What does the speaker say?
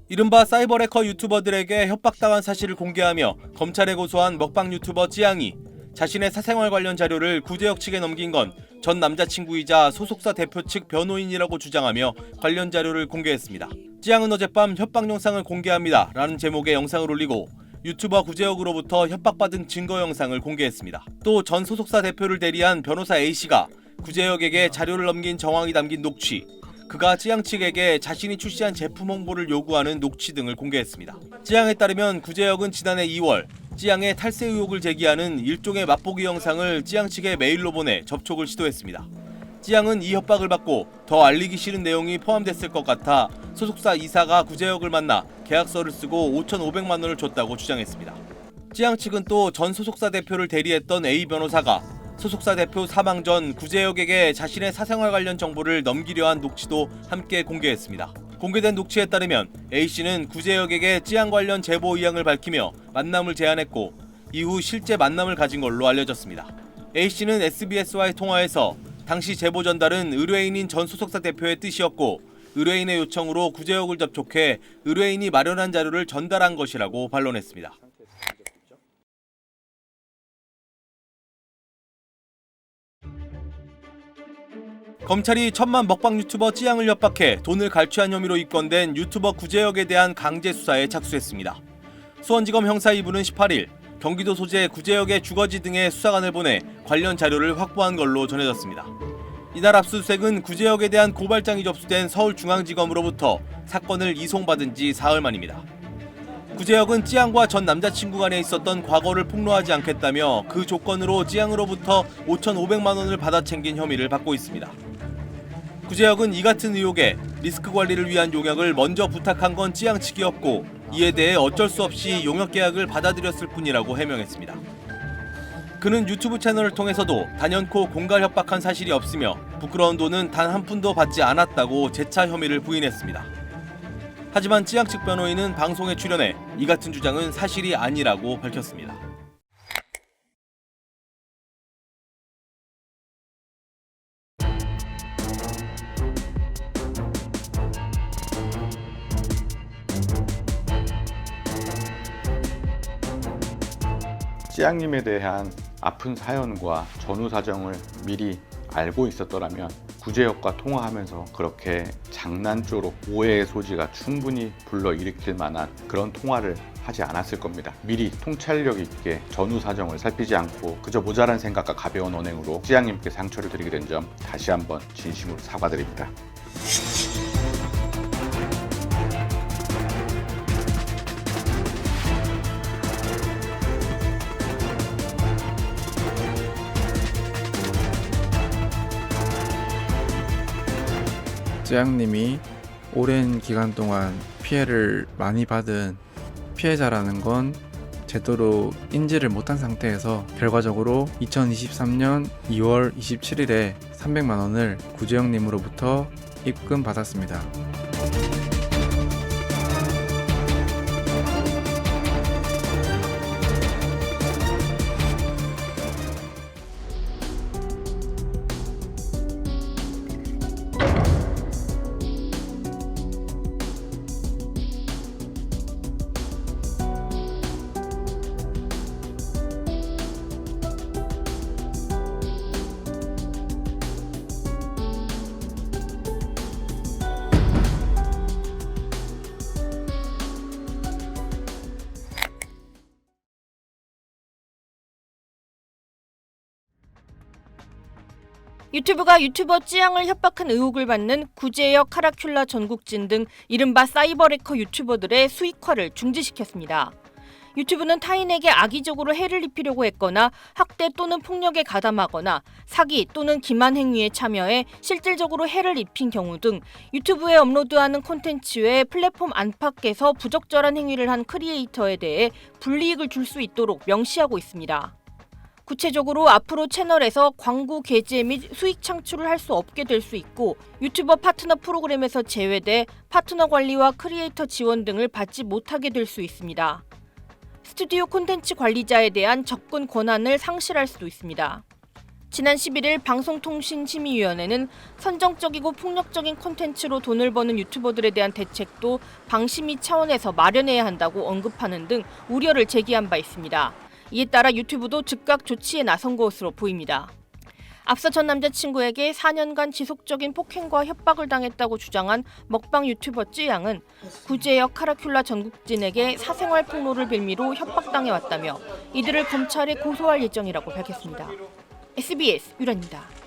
이른바 사이버래커 유튜버들에게 협박당한 사실을 공개하며 검찰에 고소한 먹방 유튜버 찌양이 자신의 사생활 관련 자료를 구제역 측에 넘긴 건 전 남자친구이자 소속사 대표 측 변호인이라고 주장하며 관련 자료를 공개했습니다. 찌양은 어젯밤 협박 영상을 공개합니다 라는 제목의 영상을 올리고 유튜버 구제역으로부터 협박받은 증거 영상을 공개했습니다. 또 전 소속사 대표를 대리한 변호사 A씨가 구제역에게 자료를 넘긴 정황이 담긴 녹취, 그가 찌양 측에게 자신이 출시한 제품 홍보를 요구하는 녹취 등을 공개했습니다. 찌양에 따르면 구제역은 지난해 2월 찌양의 탈세 의혹을 제기하는 일종의 맛보기 영상을 찌양 측에 메일로 보내 접촉을 시도했습니다. 찌양은 이 협박을 받고 더 알리기 싫은 내용이 포함됐을 것 같아 소속사 이사가 구제역을 만나 계약서를 쓰고 5,500만 원을 줬다고 주장했습니다. 찌양 측은 또 전 소속사 대표를 대리했던 A 변호사가 소속사 대표 사망 전 구제역에게 자신의 사생활 관련 정보를 넘기려 한 녹취도 함께 공개했습니다. 공개된 녹취에 따르면 A씨는 구제역에게 찌양 관련 제보 의향을 밝히며 만남을 제안했고 이후 실제 만남을 가진 걸로 알려졌습니다. A씨는 SBS와의 통화에서 당시 제보 전달은 의뢰인인 전 소속사 대표의 뜻이었고 의뢰인의 요청으로 구제역을 접촉해 의뢰인이 마련한 자료를 전달한 것이라고 반론했습니다. 검찰이 천만 먹방 유튜버 찌양을 협박해 돈을 갈취한 혐의로 입건된 유튜버 구제역에 대한 강제 수사에 착수했습니다. 수원지검 형사 2부는 18일 경기도 소재 구제역의 주거지 등에 수사관을 보내 관련 자료를 확보한 걸로 전해졌습니다. 이날 압수수색은 구제역에 대한 고발장이 접수된 서울중앙지검으로부터 사건을 이송받은 지 사흘 만입니다. 구제역은 찌양과 전 남자친구 간에 있었던 과거를 폭로하지 않겠다며 그 조건으로 찌양으로부터 5,500만 원을 받아 챙긴 혐의를 받고 있습니다. 구제역은 이 같은 의혹에 리스크 관리를 위한 용역을 먼저 부탁한 건 찌양 측이었고 이에 대해 어쩔 수 없이 용역 계약을 받아들였을 뿐이라고 해명했습니다. 그는 유튜브 채널을 통해서도 단연코 공갈 협박한 사실이 없으며 부끄러운 돈은 단 한 푼도 받지 않았다고 재차 혐의를 부인했습니다. 하지만 찌양 측 변호인은 방송에 출연해 이 같은 주장은 사실이 아니라고 밝혔습니다. 찌양님에 대한 아픈 사연과 전후 사정을 미리 알고 있었더라면 구제역과 통화하면서 그렇게 장난조로 오해의 소지가 충분히 불러일으킬 만한 그런 통화를 하지 않았을 겁니다. 미리 통찰력 있게 전후 사정을 살피지 않고 그저 모자란 생각과 가벼운 언행으로 찌양님께 상처를 드리게 된 점 다시 한번 진심으로 사과드립니다. 찌양님이 오랜 기간 동안 피해를 많이 받은 피해자라는 건 제대로 인지를 못한 상태에서 결과적으로 2023년 2월 27일에 300만 원을 구제역님으로부터 입금받았습니다. 유튜브가 유튜버 찌양을 협박한 의혹을 받는 구제역, 카라큘라 전국진 등 이른바 사이버래커 유튜버들의 수익화를 중지시켰습니다. 유튜브는 타인에게 악의적으로 해를 입히려고 했거나 학대 또는 폭력에 가담하거나 사기 또는 기만 행위에 참여해 실질적으로 해를 입힌 경우 등 유튜브에 업로드하는 콘텐츠 외 플랫폼 안팎에서 부적절한 행위를 한 크리에이터에 대해 불이익을 줄 수 있도록 명시하고 있습니다. 구체적으로 앞으로 채널에서 광고 게재 및 수익 창출을 할 수 없게 될 수 있고 유튜버 파트너 프로그램에서 제외돼 파트너 관리와 크리에이터 지원 등을 받지 못하게 될 수 있습니다. 스튜디오 콘텐츠 관리자에 대한 접근 권한을 상실할 수도 있습니다. 지난 11일 방송통신심의위원회는 선정적이고 폭력적인 콘텐츠로 돈을 버는 유튜버들에 대한 대책도 방심위 차원에서 마련해야 한다고 언급하는 등 우려를 제기한 바 있습니다. 이에 따라 유튜브도 즉각 조치에 나선 것으로 보입니다. 앞서 전 남자친구에게 4년간 지속적인 폭행과 협박을 당했다고 주장한 먹방 유튜버 쯔양은 구제역 카라큘라 전국진에게 사생활 폭로를 빌미로 협박당해왔다며 이들을 검찰에 고소할 예정이라고 밝혔습니다. SBS 유란입니다.